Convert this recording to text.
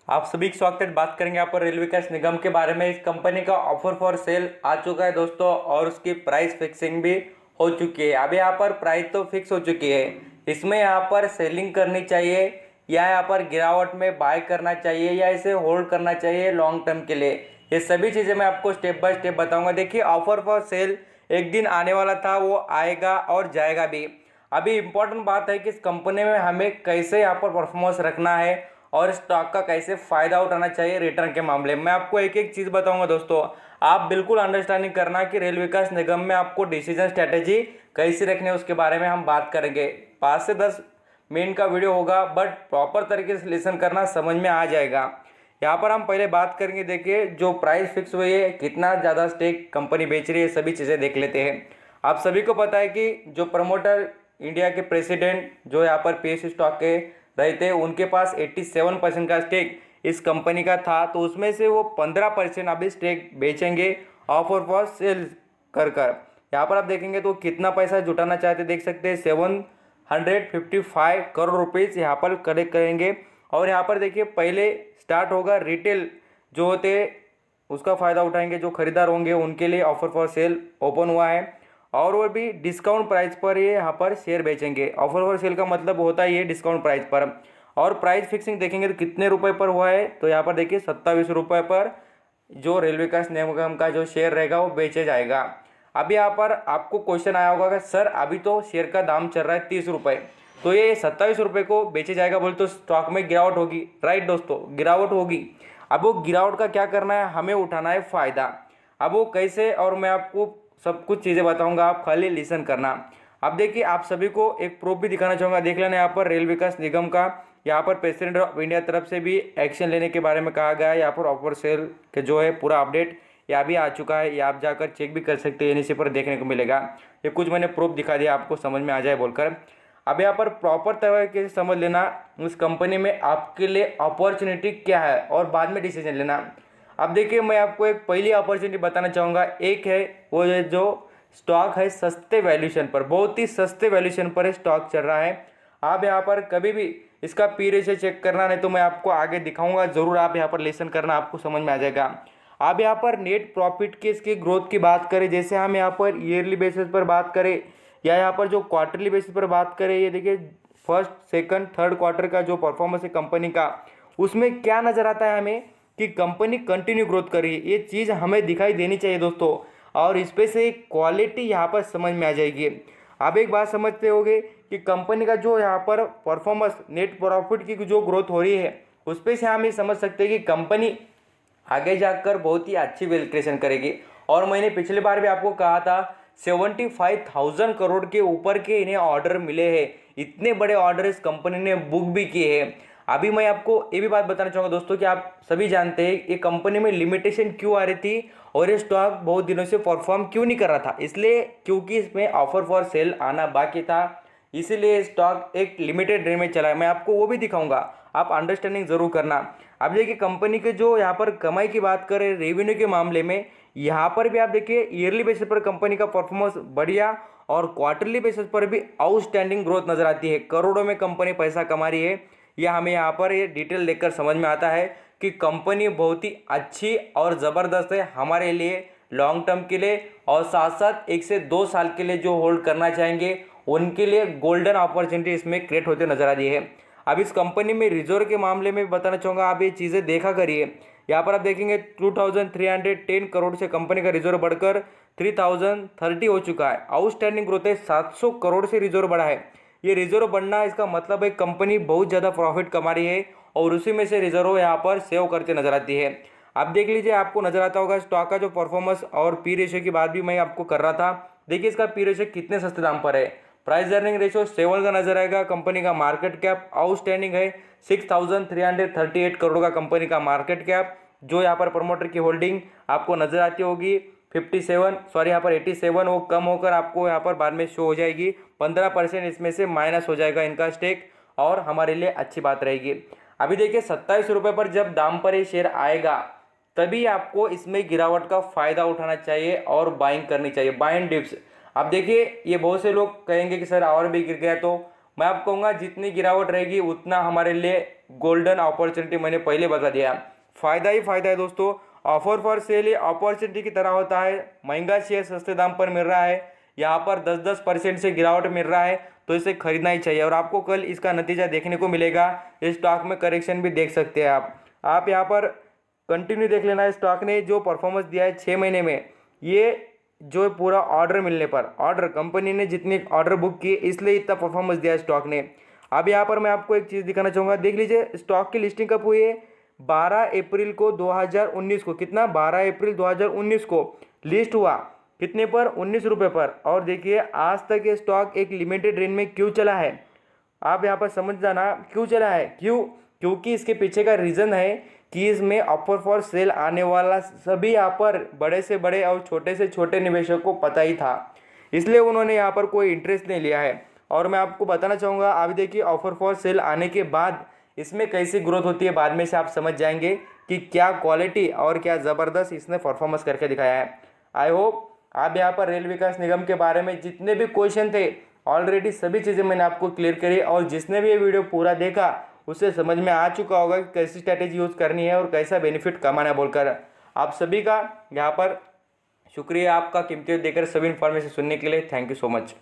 आप सभी का स्वागत है। बात करेंगे यहाँ पर रेल विकास निगम के बारे में। इस कंपनी का ऑफर फॉर सेल आ चुका है दोस्तों, और उसकी प्राइस फिक्सिंग भी हो चुकी है। अभी यहाँ पर प्राइस तो फिक्स हो चुकी है। इसमें यहाँ पर सेलिंग करनी चाहिए या यहाँ पर गिरावट में बाय करना चाहिए या इसे होल्ड करना चाहिए लॉन्ग टर्म के लिए, ये सभी चीज़ें मैं आपको स्टेप बाय स्टेप बताऊंगा। देखिए, ऑफर फॉर सेल एक दिन आने वाला था, वो आएगा और जाएगा भी। अभी इम्पोर्टेंट बात है कि इस कंपनी में हमें कैसे यहाँ पर परफॉर्मेंस रखना है और स्टॉक का कैसे फ़ायदा उठाना चाहिए रिटर्न के मामले में। मैं आपको एक एक चीज़ बताऊंगा दोस्तों। आप बिल्कुल अंडरस्टैंडिंग करना कि रेल विकास निगम में आपको डिसीजन स्ट्रेटेजी कैसी रखनी है, उसके बारे में हम बात करेंगे। 5 से 10 मिनट का वीडियो होगा, बट प्रॉपर तरीके से लिसन करना, समझ में आ जाएगा। यहाँ पर हम पहले बात करेंगे। देखिए, जो प्राइस फिक्स हुई है, कितना ज़्यादा स्टेक कंपनी बेच रही है, सभी चीज़ें देख लेते हैं। आप सभी को पता है कि जो प्रमोटर इंडिया के प्रेसिडेंट जो यहाँ पर पीएसयू स्टॉक के रहते, उनके पास 87% का स्टेक इस कंपनी का था। तो उसमें से वो 15% अभी स्टेक बेचेंगे ऑफर फॉर सेल कर कर। यहाँ पर आप देखेंगे तो कितना पैसा जुटाना चाहते देख सकते हैं। 755 करोड़ रुपीज़ यहाँ पर कलेक्ट करेंगे। और यहाँ पर देखिए, पहले स्टार्ट होगा रिटेल जो होते उसका फ़ायदा उठाएंगे, जो खरीदार होंगे उनके लिए ऑफर फॉर सेल ओपन हुआ है। और वो भी डिस्काउंट प्राइस पर ये यहाँ पर शेयर बेचेंगे। ऑफर फॉर सेल का मतलब होता है ये डिस्काउंट प्राइस पर। और प्राइस फिक्सिंग देखेंगे तो कितने रुपए पर हुआ है, तो यहाँ पर देखिए 27 रुपये पर जो रेल विकास निगम का जो शेयर रहेगा वो बेचे जाएगा। अभी यहाँ पर आपको क्वेश्चन आया होगा कि सर अभी तो शेयर का दाम चल रहा है 30 रुपये, तो ये 27 रुपये को बेचे जाएगा बोले तो स्टॉक में गिरावट होगी। राइट दोस्तों, गिरावट होगी। अब वो गिरावट का क्या करना है, हमें उठाना है फ़ायदा। अब वो कैसे, और मैं आपको सब कुछ चीज़ें बताऊंगा, आप खाली लिसन करना। अब देखिए, आप सभी को एक प्रूफ भी दिखाना चाहूँगा। देख लेना, यहाँ पर रेल विकास निगम का यहाँ पर प्रेसिडेंट ऑफ इंडिया तरफ से भी एक्शन लेने के बारे में कहा गया है। यहाँ पर ऑफर सेल के जो है पूरा अपडेट यहाँ भी आ चुका है। ये आप जाकर चेक भी कर सकते हैं, एनईसी पर देखने को मिलेगा। ये कुछ मैंने प्रूफ दिखा दिया, आपको समझ में आ जाए बोलकर। अब यहाँ पर प्रॉपर तरीके से समझ लेना उस कंपनी में आपके लिए अपॉर्चुनिटी क्या है, और बाद में डिसीजन लेना। अब देखिए, मैं आपको एक पहली अपॉर्चुनिटी बताना चाहूँगा। एक है वो है जो स्टॉक है सस्ते वैल्यूशन पर, बहुत ही सस्ते वैल्यूशन पर स्टॉक चल रहा है। आप यहाँ पर कभी भी इसका पी रेशियो चेक करना, नहीं तो मैं आपको आगे दिखाऊंगा, ज़रूर आप यहाँ पर लेसन करना, आपको समझ में आ जाएगा। आप यहाँ पर नेट प्रॉफिट के इसकी ग्रोथ की बात करें, जैसे हम यहाँ पर ईयरली बेसिस पर बात करें या यहाँ पर जो क्वार्टरली बेसिस पर बात करें, ये देखिए फर्स्ट सेकंड थर्ड क्वार्टर का जो परफॉर्मेंस है कंपनी का, उसमें क्या नज़र आता है हमें कि कंपनी कंटिन्यू ग्रोथ कर रही है। ये चीज़ हमें दिखाई देनी चाहिए दोस्तों, और इस पे से क्वालिटी यहाँ पर समझ में आ जाएगी। आप एक बात समझते होंगे कि कंपनी का जो यहाँ पर परफॉर्मेंस नेट प्रॉफिट की जो ग्रोथ हो रही है, उस पर से हम ये समझ सकते हैं कि कंपनी आगे जाकर बहुत ही अच्छी वैल्यू क्रिएशन करेगी। और मैंने पिछली बार भी आपको कहा था 75,000 करोड़ के ऊपर के इन्हें ऑर्डर मिले हैं। इतने बड़े ऑर्डर इस कंपनी ने बुक भी किए हैं। अभी मैं आपको ये भी बात बताना चाहूँगा दोस्तों कि आप सभी जानते हैं ये कंपनी में लिमिटेशन क्यों आ रही थी और ये स्टॉक बहुत दिनों से परफॉर्म क्यों नहीं कर रहा था। इसलिए क्योंकि इसमें ऑफर फॉर सेल आना बाकी था, इसीलिए स्टॉक एक लिमिटेड रेंज में चला है। मैं आपको वो भी दिखाऊंगा, आप अंडरस्टैंडिंग जरूर करना। अब देखिए, कंपनी के जो यहाँ पर कमाई की बात करें रेवेन्यू के मामले में, यहाँ पर भी आप देखिए ईयरली बेसिस पर कंपनी का परफॉर्मेंस बढ़िया और क्वार्टरली बेसिस पर भी आउटस्टैंडिंग ग्रोथ नजर आती है। करोड़ों में कंपनी पैसा कमा रही है। यह हमें यहाँ पर ये डिटेल देखकर समझ में आता है कि कंपनी बहुत ही अच्छी और ज़बरदस्त है हमारे लिए लॉन्ग टर्म के लिए, और साथ साथ 1 से 2 साल के लिए जो होल्ड करना चाहेंगे उनके लिए गोल्डन अपॉर्चुनिटी इसमें क्रिएट होते नजर आ रही है। अब इस कंपनी में रिजर्व के मामले में बताना चाहूँगा, आप ये चीज़ें देखा करिए। यहाँ पर आप देखेंगे 2310 करोड़ से कंपनी का रिजर्व बढ़कर 3030 हो चुका है। आउटस्टैंडिंग ग्रोथ है, 700 करोड़ से रिजर्व बढ़ा है। ये रिजर्व बढ़ना इसका मतलब है कंपनी बहुत ज़्यादा प्रॉफिट कमा रही है, और उसी में से रिजर्व यहाँ पर सेव करते नजर आती है। आप देख लीजिए, आपको नजर आता होगा स्टॉक का जो परफॉर्मेंस, और पी रेशियो की बात भी मैं आपको कर रहा था। देखिए, इसका पी रेशियो कितने सस्ते दाम पर है। प्राइस अर्निंग रेशियो 7 का नजर आएगा। कंपनी का मार्केट कैप आउटस्टैंडिंग है 6338 करोड़ का कंपनी का मार्केट कैप। जो यहाँ पर प्रमोटर की होल्डिंग आपको नजर आती होगी 87, वो कम होकर आपको यहाँ पर बाद में शो हो जाएगी। 15% इसमें से माइनस हो जाएगा इनका स्टेक, और हमारे लिए अच्छी बात रहेगी। अभी देखिए, 27 रुपये पर जब दाम पर ये शेयर आएगा, तभी आपको इसमें गिरावट का फायदा उठाना चाहिए और बाइंग करनी चाहिए, बाइंग डिप्स। अब देखिए, ये बहुत से लोग कहेंगे कि सर और भी गिर गया तो मैं आपको कहूँगा जितनी गिरावट रहेगी उतना हमारे लिए गोल्डन अपॉर्चुनिटी, मैंने पहले बता दिया। फ़ायदा ही फ़ायदा है दोस्तों। ऑफर फॉर सेल ये अपॉर्चुनिटी की तरह होता है। महंगा शेयर सस्ते दाम पर मिल रहा है, यहाँ पर 10% से गिरावट मिल रहा है, तो इसे खरीदना ही चाहिए। और आपको कल इसका नतीजा देखने को मिलेगा। इस स्टॉक में करेक्शन भी देख सकते हैं आप यहाँ पर कंटिन्यू देख लेना। स्टॉक ने जो परफॉर्मेंस दिया है 6 महीने में, ये जो पूरा ऑर्डर मिलने पर, ऑर्डर कंपनी ने जितनी ऑर्डर बुक की इसलिए इतना परफॉर्मेंस दिया है स्टॉक ने। अब यहाँ पर मैं आपको एक चीज़ दिखाना चाहूँगा, देख लीजिए स्टॉक की लिस्टिंग कब हुई है, 12 अप्रैल को 2019 को। कितना, 12 अप्रैल 2019 को लिस्ट हुआ। कितने पर, 19 रुपये पर। और देखिए आज तक ये स्टॉक एक लिमिटेड रेंज में क्यों चला है, आप यहाँ पर समझ जाना क्यों चला है। क्योंकि इसके पीछे का रीज़न है कि इसमें ऑफर फॉर सेल आने वाला सभी यहाँ पर बड़े से बड़े और छोटे से छोटे निवेशकों को पता ही था, इसलिए उन्होंने यहाँ पर कोई इंटरेस्ट नहीं लिया है। और मैं आपको बताना चाहूँगा, अभी देखिए ऑफर फॉर सेल आने के बाद इसमें कैसी ग्रोथ होती है, बाद में से आप समझ जाएंगे कि क्या क्वालिटी और क्या ज़बरदस्त इसने परफॉर्मेंस करके दिखाया है। आई होप आप यहाँ पर रेल विकास निगम के बारे में जितने भी क्वेश्चन थे ऑलरेडी सभी चीज़ें मैंने आपको क्लियर करी, और जिसने भी ये वीडियो पूरा देखा उससे समझ में आ चुका होगा कि कैसी स्ट्रैटेजी यूज़ करनी है और कैसा बेनिफिट कमाना है बोलकर। आप सभी का यहाँ पर शुक्रिया, आपका कीमती वक्त देकर सभी इन्फॉर्मेशन सुनने के लिए। Thank you so much.